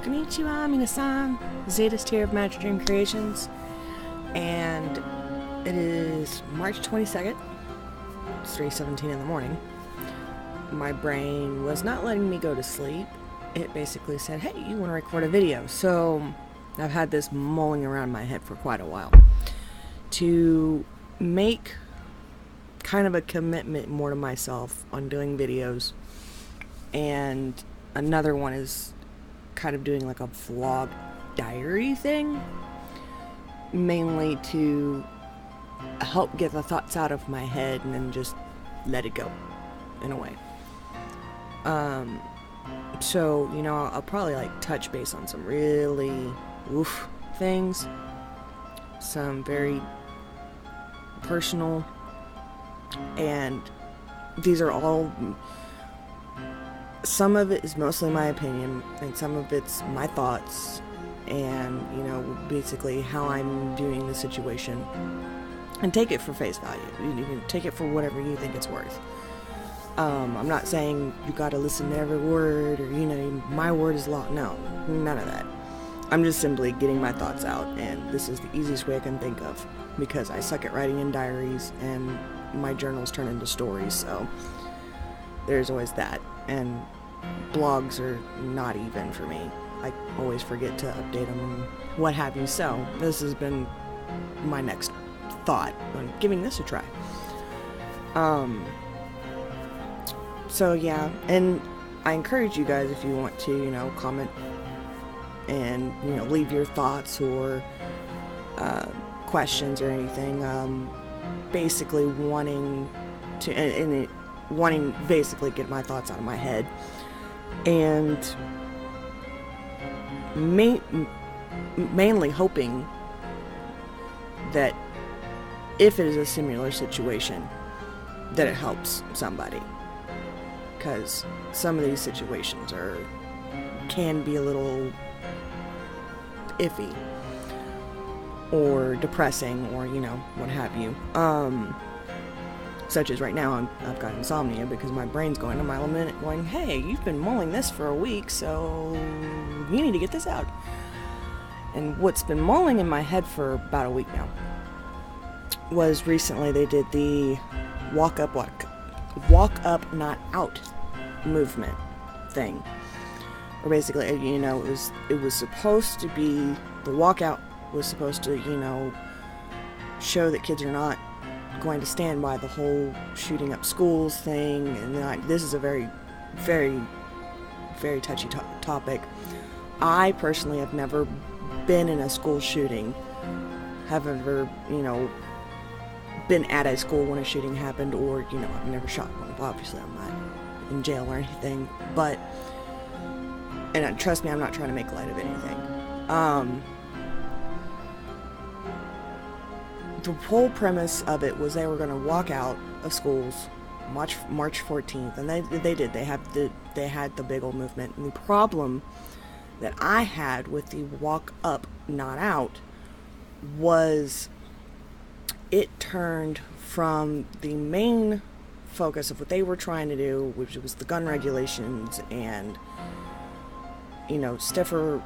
Konnichiwa, minasan. Zadist here of MagickDream Creations, and it is March 22nd. It's 3:17 in the morning. My brain was not letting me go to sleep. It basically said, hey, you want to record a video. So I've had this mulling around my head for quite a while to make kind of a commitment more to myself on doing videos. And another one is kind of doing like a vlog diary thing, mainly to help get the thoughts out of my head and then just let it go in a way. So, you know, I'll probably like touch base on some really things, some very personal, and these are all, some of it is mostly my opinion, and some of it's my thoughts, and, you know, basically how I'm viewing the situation. And take it for face value. You can take it for whatever you think it's worth. I'm not saying you gotta listen to every word, or, you know, my word is law. No, none of that. I'm just simply getting my thoughts out, and this is the easiest way I can think of, because I suck at writing in diaries, and my journals turn into stories, so there's always that. And blogs are not even for me. I always forget to update them and what have you, so this has been my next thought on giving this a try. So yeah, and I encourage you guys, if you want to, you know, comment and, you know, leave your thoughts or questions or anything. Basically wanting to, wanting basically get my thoughts out of my head, and mainly hoping that if it is a similar situation, that it helps somebody, because some of these situations can be a little iffy or depressing, or, you know, what have you. Such as right now, I've got insomnia because my brain's going a mile a minute going, hey, you've been mulling this for a week, so you need to get this out. And what's been mulling in my head for about a week now was recently they did the walk up, not out movement thing. Or basically, you know, it was supposed to be, the walkout was supposed to, you know, show that kids are not going to stand by the whole shooting up schools thing, and this is a very, very, very touchy topic. I personally have never been in a school shooting, have ever, you know, been at a school when a shooting happened, or, you know, I've never shot one. Obviously, I'm not in jail or anything, but, and trust me, I'm not trying to make light of anything. The whole premise of it was they were going to walk out of schools March 14th, and they did. They had the big old movement. And the problem that I had with the walk up, not out, was it turned from the main focus of what they were trying to do, which was the gun regulations and, you know, stiffer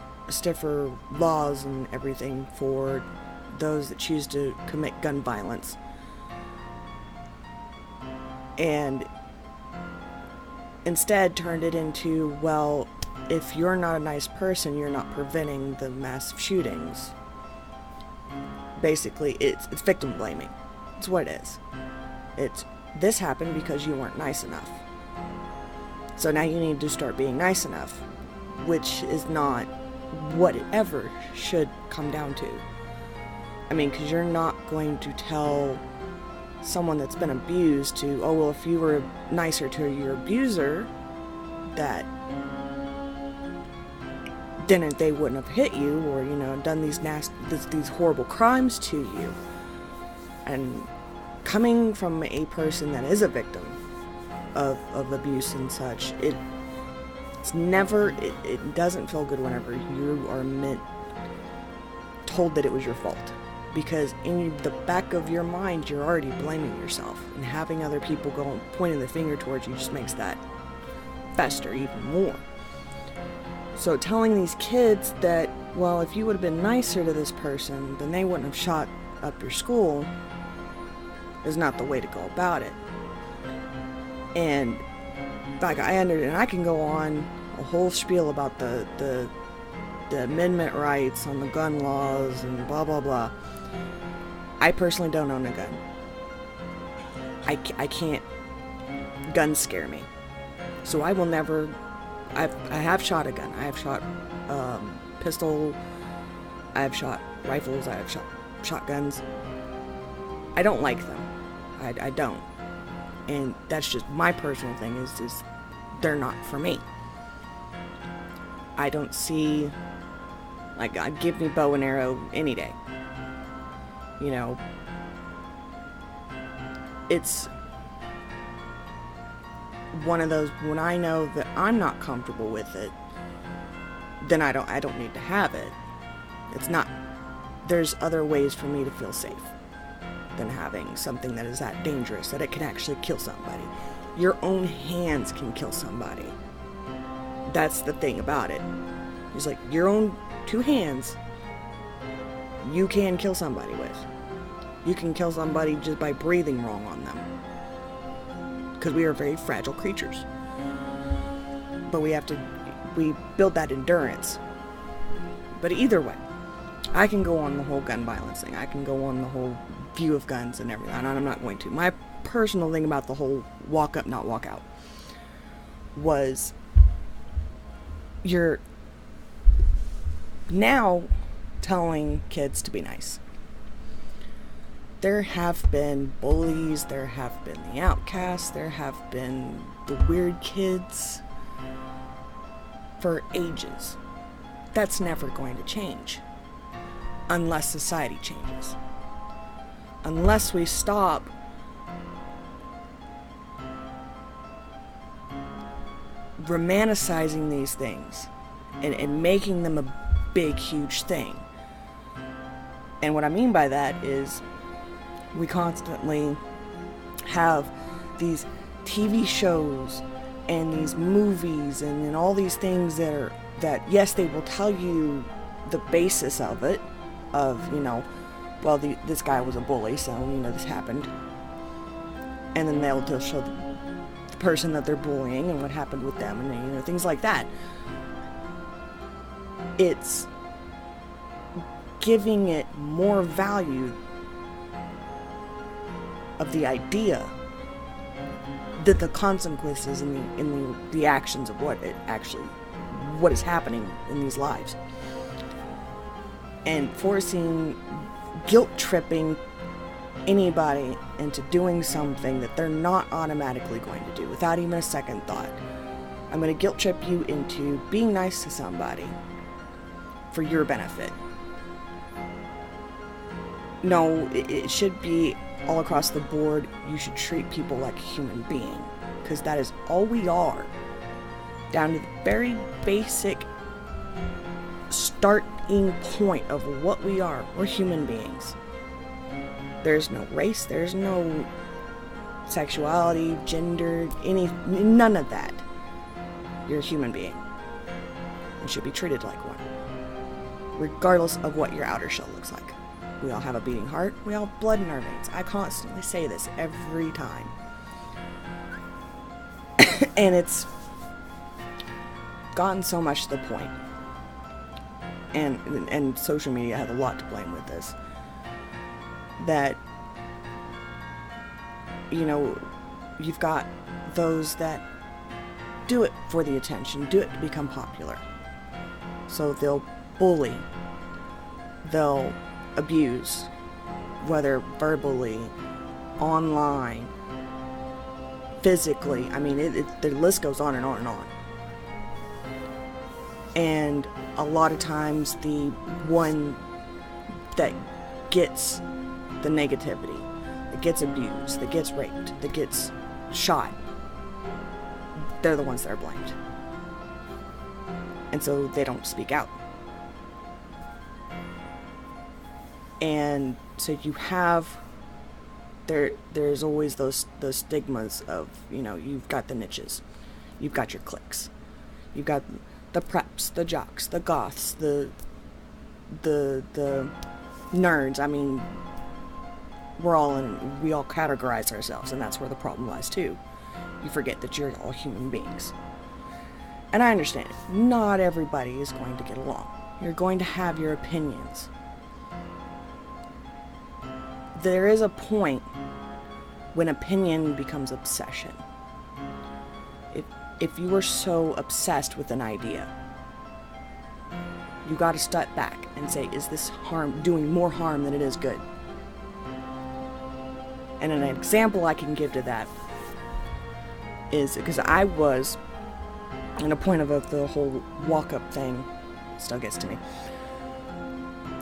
laws and everything for those that choose to commit gun violence. And instead turned it into, well, if you're not a nice person, you're not preventing the massive shootings. Basically, it's victim blaming. It's what it is. It's, this happened because you weren't nice enough. So now you need to start being nice enough, which is not what it ever should come down to. I mean, because you're not going to tell someone that's been abused to, oh, well, if you were nicer to your abuser, that then they wouldn't have hit you, or, you know, done these horrible crimes to you. And coming from a person that is a victim of abuse and such, it doesn't feel good whenever you are told that it was your fault. Because in the back of your mind, you're already blaming yourself, and having other people pointing the finger towards you just makes that fester even more. So telling these kids that, well, if you would have been nicer to this person, then they wouldn't have shot up your school, is not the way to go about it. And like I can go on a whole spiel about the amendment rights on the gun laws and blah blah blah. I personally don't own a gun. I can't. Guns scare me, so I will never. I have shot a gun. I have shot pistol. I have shot rifles. I have shot shotguns. I don't like them. I don't. And that's just my personal thing, is they're not for me. I don't see, like, I'd give me bow and arrow any day. You know, it's one of those, when I know that I'm not comfortable with it, then I don't need to have it. It's not, there's other ways for me to feel safe than having something that is that dangerous, that it can actually kill somebody. Your own hands can kill somebody. That's the thing about it. It's like your own two hands, you can kill somebody with. You can kill somebody just by breathing wrong on them. Because we are very fragile creatures. But we build that endurance. But either way, I can go on the whole gun violence thing. I can go on the whole view of guns and everything, and I'm not going to. My personal thing about the whole walk up, not walk out was, you're now telling kids to be nice. There have been bullies, there have been the outcasts, there have been the weird kids for ages. That's never going to change unless society changes. Unless we stop romanticizing these things and making them a big, huge thing. And what I mean by that is, we constantly have these TV shows and these movies and all these things that yes, they will tell you the basis of it, of, you know, well, this guy was a bully, so, you know, this happened. And then they'll show the person that they're bullying and what happened with them, and, you know, things like that. It's giving it more value of the idea that the consequences in the actions of what is happening in these lives, and forcing, guilt tripping anybody into doing something that they're not automatically going to do without even a second thought. I'm going to guilt trip you into being nice to somebody for your benefit. No, it should be all across the board. You should treat people like a human being, because that is all we are, down to the very basic starting point of what we are. We're human beings. There's no race, there's no sexuality, gender, none of that. You're a human being and should be treated like one, regardless of what your outer shell looks like. We all have a beating heart, we all have blood in our veins. I constantly say this every time. And it's gotten so much to the point, and social media has a lot to blame with this, that, you know, you've got those that do it for the attention, do it to become popular. So they'll bully, they'll abuse, whether verbally, online, physically. I mean, the list goes on and on and on. And a lot of times the one that gets the negativity, that gets abused, that gets raped, that gets shot, they're the ones that are blamed. And so they don't speak out. And so you have, there's always those stigmas of, you know, you've got the niches, you've got your cliques, you've got the preps, the jocks, the goths, the nerds. I mean, we all categorize ourselves, and that's where the problem lies too. You forget that you're all human beings. And I understand it. Not everybody is going to get along. You're going to have your opinions. There is a point when opinion becomes obsession. If you are so obsessed with an idea, you got to step back and say, is this doing more harm than it is good? And an example I can give to that is because I was in a point of the whole walk-up thing still gets to me.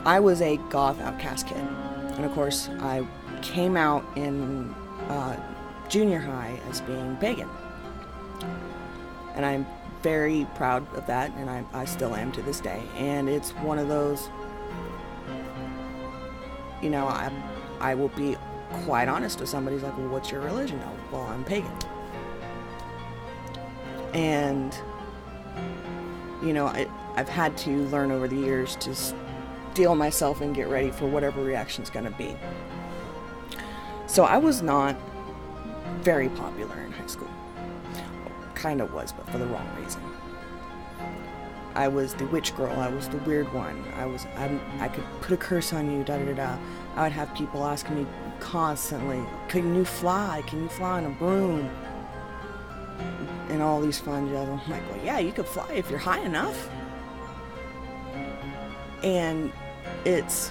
I was a goth outcast kid, and of course I came out in junior high as being pagan, and I'm very proud of that, and I still am to this day. And it's one of those, you know, I will be quite honest with somebody who's like, well, what's your religion? Oh, well, I'm pagan. And, you know, I've had to learn over the years to steel myself and get ready for whatever reaction's going to be. So I was not very popular in high school. Kind of was, but for the wrong reason. I was the witch girl. I was the weird one. I could put a curse on you, da-da-da-da. I would have people asking me constantly, can you fly? Can you fly on a broom? And all these fun jobs. I'm like, well, yeah, you could fly if you're high enough. And it's...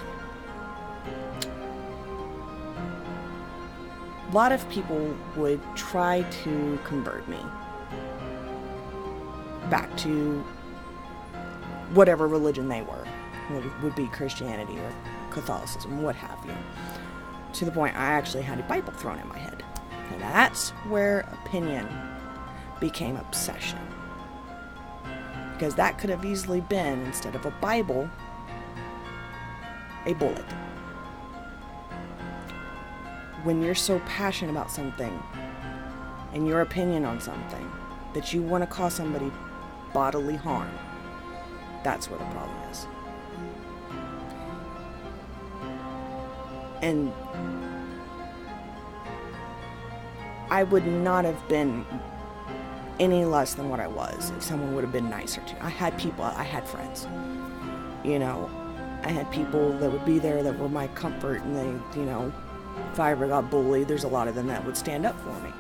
a lot of people would try to convert me back to whatever religion they were. Would be Christianity or Catholicism, what have you. To the point I actually had a Bible thrown in my head. And that's where opinion became obsession. Because that could have easily been, instead of a Bible, a bullet. When you're so passionate about something and your opinion on something that you want to cause somebody bodily harm, that's where the problem is. And I would not have been any less than what I was if someone would have been nicer to me. I had friends, you know, I had people that would be there that were my comfort, and they, you know, if I ever got bullied, there's a lot of them that would stand up for me.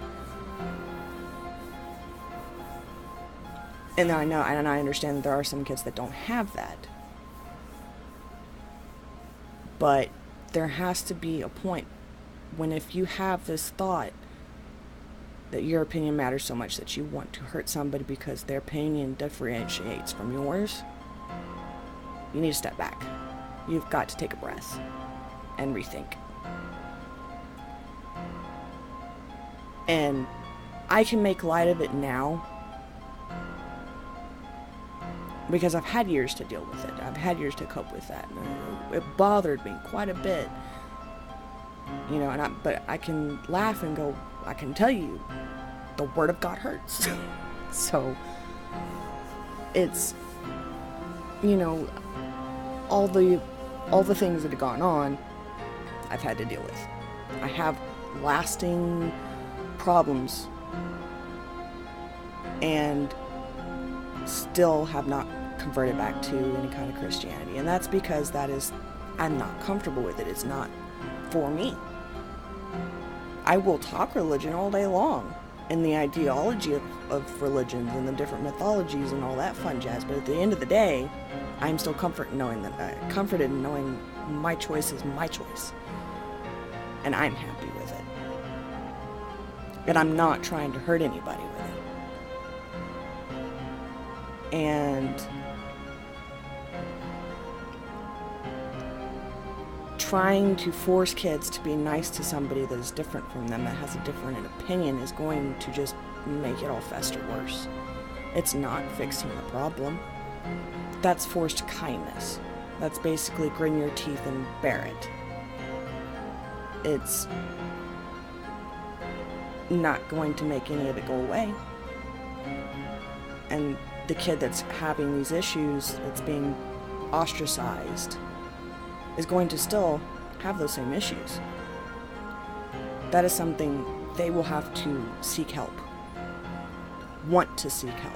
And I know, and I understand that there are some kids that don't have that. But there has to be a point when, if you have this thought that your opinion matters so much that you want to hurt somebody because their opinion differentiates from yours, you need to step back. You've got to take a breath and rethink. And I can make light of it now because I've had years to deal with it. I've had years to cope with that. It bothered me quite a bit, you know. But I can laugh and go, I can tell you, the Word of God hurts. So it's, you know, all the things that have gone on, I've had to deal with. I have lasting problems and still have not converted back to any kind of Christianity. And that's because I'm not comfortable with it. It's not for me. I will talk religion all day long and the ideology of religions and the different mythologies and all that fun jazz, but at the end of the day, I'm still comforted in knowing my choice is my choice, and I'm happy with it, and I'm not trying to hurt anybody with it. And trying to force kids to be nice to somebody that is different from them, that has a different opinion, is going to just make it all fester worse. It's not fixing the problem. That's forced kindness. That's basically grin your teeth and bear it. It's not going to make any of it go away. And the kid that's having these issues, that's being ostracized, is going to still have those same issues. That is something they will have to seek help, want to seek help.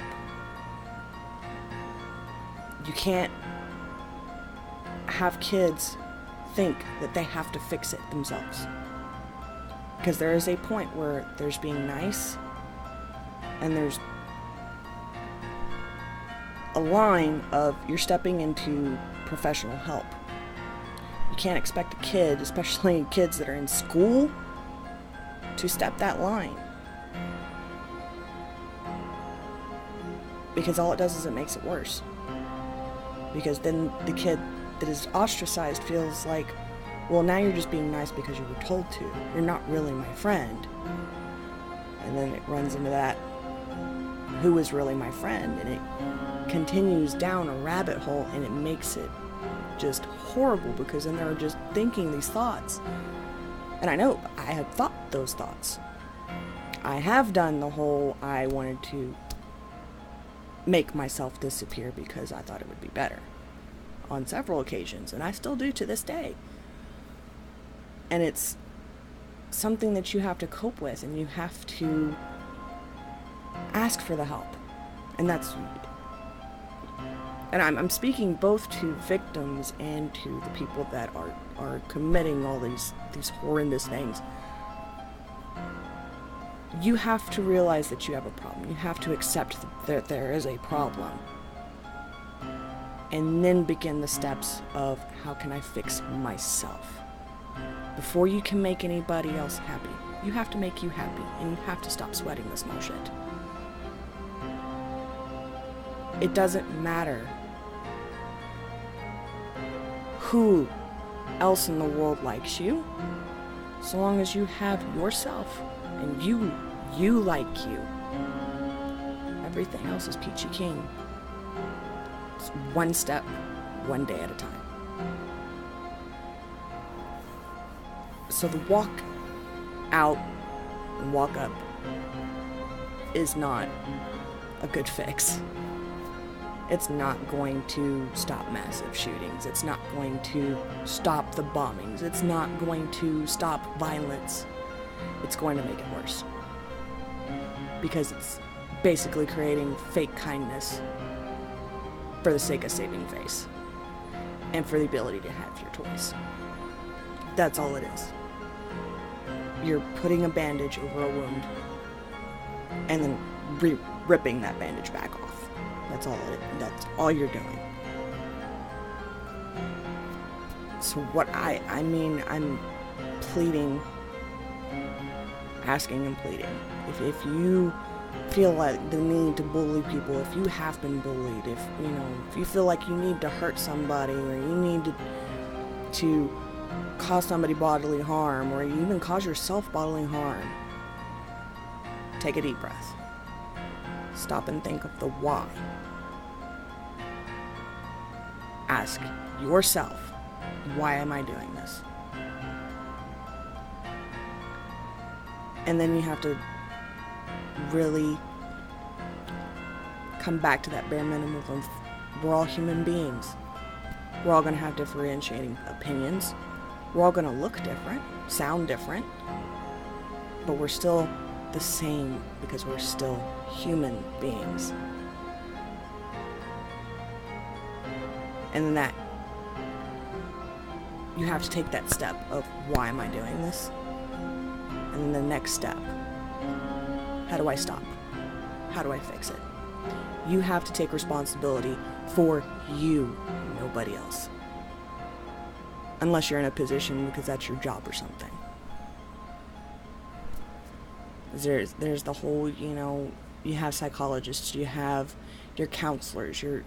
You can't have kids think that they have to fix it themselves. Because there is a point where there's being nice and there's a line of you're stepping into professional help. You can't expect a kid, especially kids that are in school, to step that line. Because all it does is it makes it worse. Because then the kid that is ostracized feels like, well, now you're just being nice because you were told to. You're not really my friend. And then it runs into that, who is really my friend? And it continues down a rabbit hole, and it makes it just horrible, because then they're just thinking these thoughts. And I know I had thought those thoughts. I have done the whole, I wanted to make myself disappear because I thought it would be better on several occasions, and I still do to this day. And it's something that you have to cope with, and you have to ask for the help. And I'm speaking both to victims and to the people that are committing all these horrendous things. You have to realize that you have a problem. You have to accept that there is a problem. And then begin the steps of, how can I fix myself? Before you can make anybody else happy, you have to make you happy, and you have to stop sweating the small shit. It doesn't matter who else in the world likes you, so long as you have yourself and you like you. Everything else is peachy keen. It's one step, one day at a time. So the walk out and walk up is not a good fix. It's not going to stop massive shootings. It's not going to stop the bombings. It's not going to stop violence. It's going to make it worse. Because it's basically creating fake kindness for the sake of saving face. And for the ability to have your toys. That's all it is. You're putting a bandage over a wound and then ripping that bandage back off. That's all you're doing. So what I'm pleading, asking and pleading. If you feel like the need to bully people, if you have been bullied, if you feel like you need to hurt somebody, or you need to cause somebody bodily harm, or you even cause yourself bodily harm, take a deep breath. Stop and think of the why. Ask yourself, why am I doing this? And then you have to really come back to that bare minimum of, we're all human beings. We're all going to have differentiating opinions. We're all going to look different, sound different, but we're still the same because we're still human beings. And then that, you have to take that step of, why am I doing this? And then the next step, how do I stop? How do I fix it? You have to take responsibility for you, nobody else. Unless you're in a position because that's your job or something. There's the whole, you have psychologists, you have your counselors, your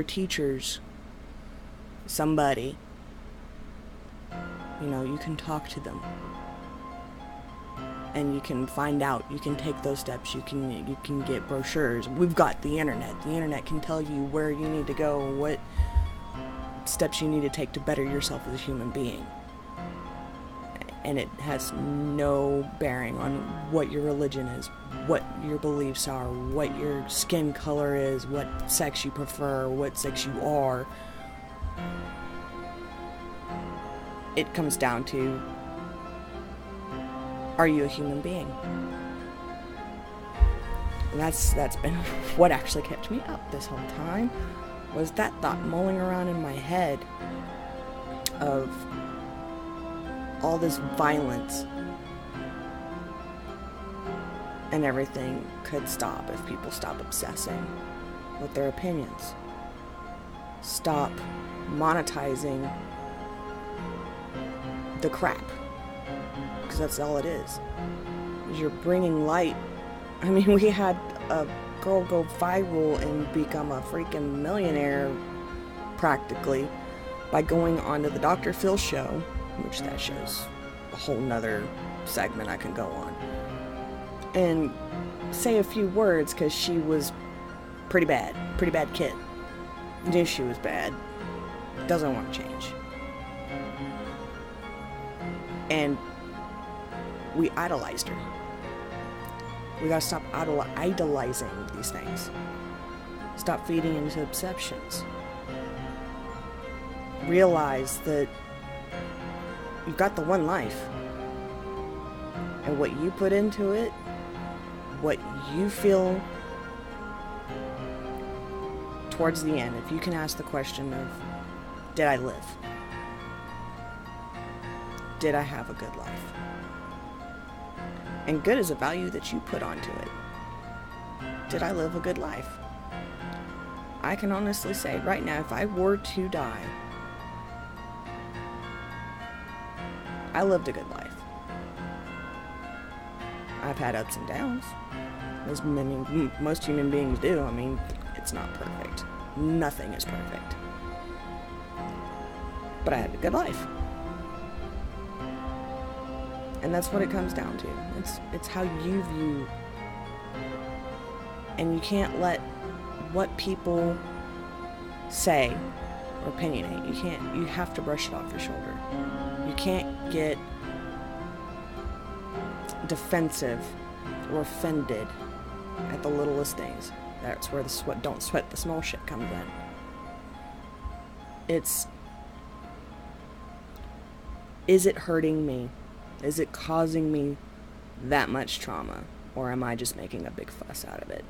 teachers, somebody. You can talk to them. And you can find out, you can take those steps, you can get brochures. We've got the internet. The internet can tell you where you need to go, what steps you need to take to better yourself as a human being. and it has no bearing on what your religion is, what your beliefs are, what your skin color is, what sex you prefer, what sex you are. It comes down to, are you a human being? And that's been what actually kept me up this whole time, was that thought mulling around in my head of all this violence, and everything could stop if people stop obsessing with their opinions, stop monetizing the crap, because that's all it is. You're bringing light. I mean, we had a girl go viral and become a freaking millionaire practically by going onto the Dr. Phil show, which that show's a whole nother segment I can go on, and say a few words, because she was pretty bad kid. Knew she was bad, doesn't want to change. And we idolized her. We gotta stop idolizing these things. Stop feeding into obsessions. Realize that you've got the one life. And what you put into it, what you feel towards the end, if you can ask the question of, did I live? Did I have a good life? And good is a value that you put onto it. Did I live a good life? I can honestly say right now, if I were to die, I lived a good life. I've had ups and downs, as most human beings do. I mean, it's not perfect. Nothing is perfect. But I had a good life. And that's what it comes down to. It's how you view. And you can't let what people say or opinionate. You have to brush it off your shoulder. You can't get defensive or offended at the littlest things. That's where the don't sweat the small shit comes in. Is it hurting me? Is it causing me that much trauma? Or am I just making a big fuss out of it?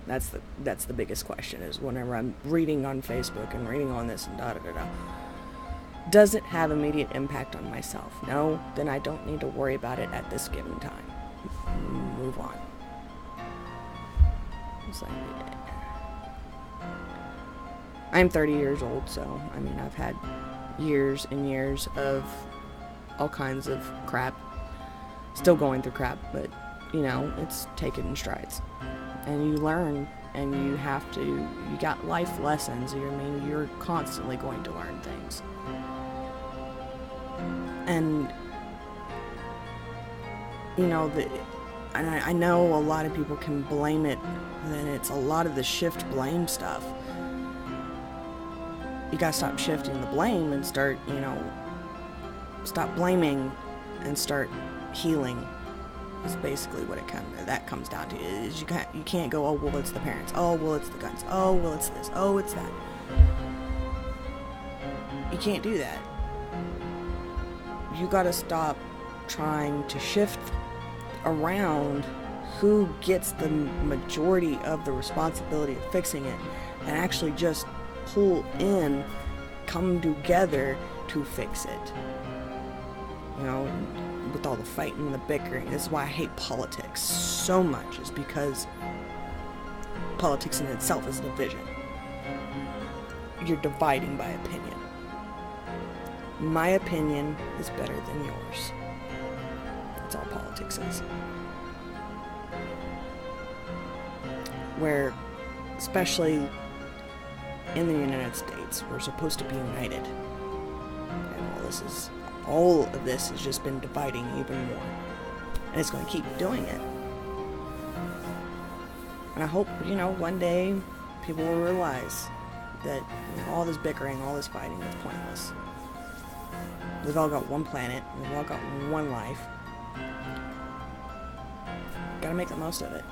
That's the biggest question, is whenever I'm reading on Facebook and reading on this and da-da-da-da. Does it have immediate impact on myself? No, then I don't need to worry about it at this given time. Move on. It's like, I'm 30 years old, so, I mean, I've had years and years of all kinds of crap. Still going through crap, but, you know, it's taken in strides. And you learn, and you got life lessons. You're constantly going to learn things. And, you know, I know a lot of people can blame it, and it's a lot of the shift blame stuff. You gotta stop shifting the blame and start, stop blaming and start healing. Is basically what that comes down to. Is you can't go, oh well, it's the parents, oh well, it's the guns, oh well, it's this, oh it's that. You can't do that. You gotta stop trying to shift around who gets the majority of the responsibility of fixing it, and actually just come together to fix it. With all the fighting and the bickering. This is why I hate politics so much, is because politics in itself is division. You're dividing by opinion. My opinion is better than yours. That's all politics is. Where, especially in the United States, we're supposed to be united. And all of this has just been dividing even more. And it's going to keep doing it. And I hope, one day people will realize that all this bickering, all this fighting is pointless. We've all got one planet. We've all got one life. Gotta make the most of it.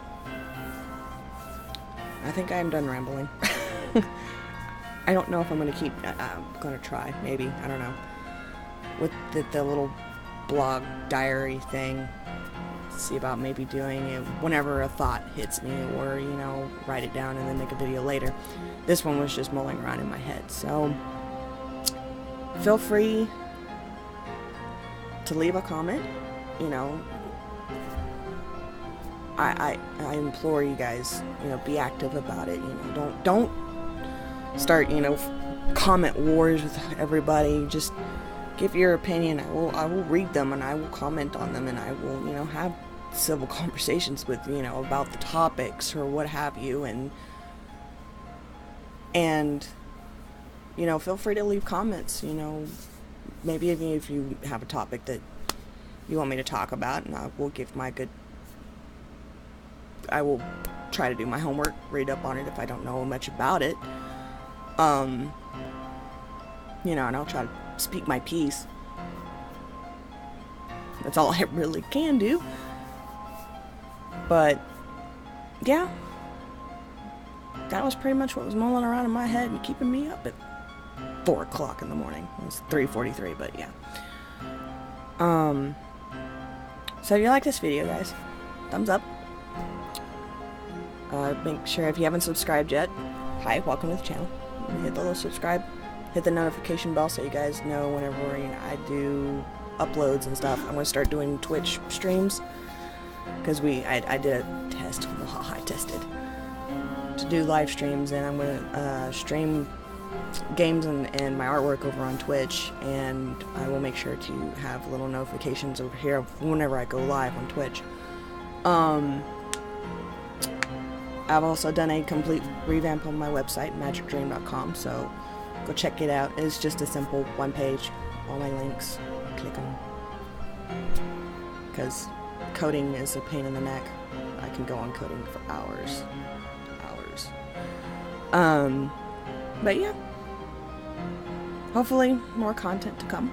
I think I am done rambling. I don't know if I'm gonna keep. I'm gonna try. Maybe. I don't know. With the little blog diary thing. See about maybe doing it whenever a thought hits me, or you know, write it down and then make a video later. This one was just mulling around in my head, so feel free to leave a comment. You know, I implore you guys, you know, be active about it. You know, don't start, you know, comment wars with everybody. Just give your opinion. I will read them and I will comment on them, and I will, you know, have civil conversations with, you know, about the topics or what have you, and you know, feel free to leave comments. You know, maybe even if you have a topic that you want me to talk about, and I will give my good. I will try to do my homework, read up on it if I don't know much about it. You know, and I'll try to speak my piece. That's all I really can do. But yeah, that was pretty much what was mulling around in my head and keeping me up at 4 o'clock in the morning. It was 3:43, but yeah. So if you like this video, guys, thumbs up. Make sure, if you haven't subscribed yet, hi, welcome to the channel. Hit the little subscribe, hit the notification bell so you guys know whenever, you know, I do uploads and stuff. I'm gonna start doing Twitch streams, because I did a test. Well, I tested to do live streams, and I'm gonna stream games and my artwork over on Twitch, and I will make sure to have little notifications over here whenever I go live on Twitch. I've also done a complete revamp on my website, MagickDream.com, so go check it out. It's just a simple one page, all my links, click them, because coding is a pain in the neck. I can go on coding for hours. But yeah, hopefully more content to come.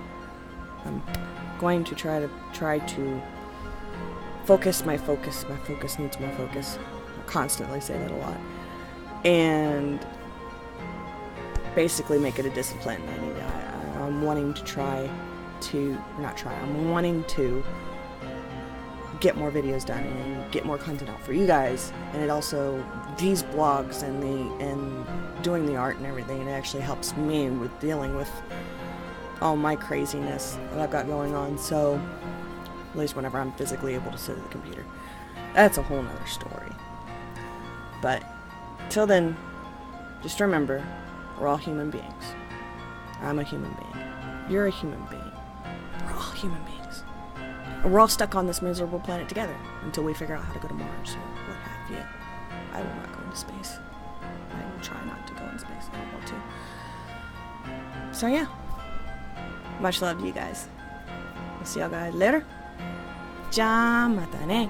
I'm going to try to focus. My focus needs more focus. I constantly say that a lot, and basically make it a discipline. I'm wanting to I'm wanting to get more videos done and get more content out for you guys, and it also, these blogs and doing the art and everything, it actually helps me with dealing with all my craziness that I've got going on. So at least whenever I'm physically able to sit at the computer, that's a whole nother story. But till then, just remember, we're all human beings. I'm a human being. You're a human being. We're all human beings. And we're all stuck on this miserable planet together until we figure out how to go to Mars or what have you. I will not go into space. I will try not to go in space. I don't want to. So yeah. Much love to you guys. I'll see y'all guys later. Ja, mata ne.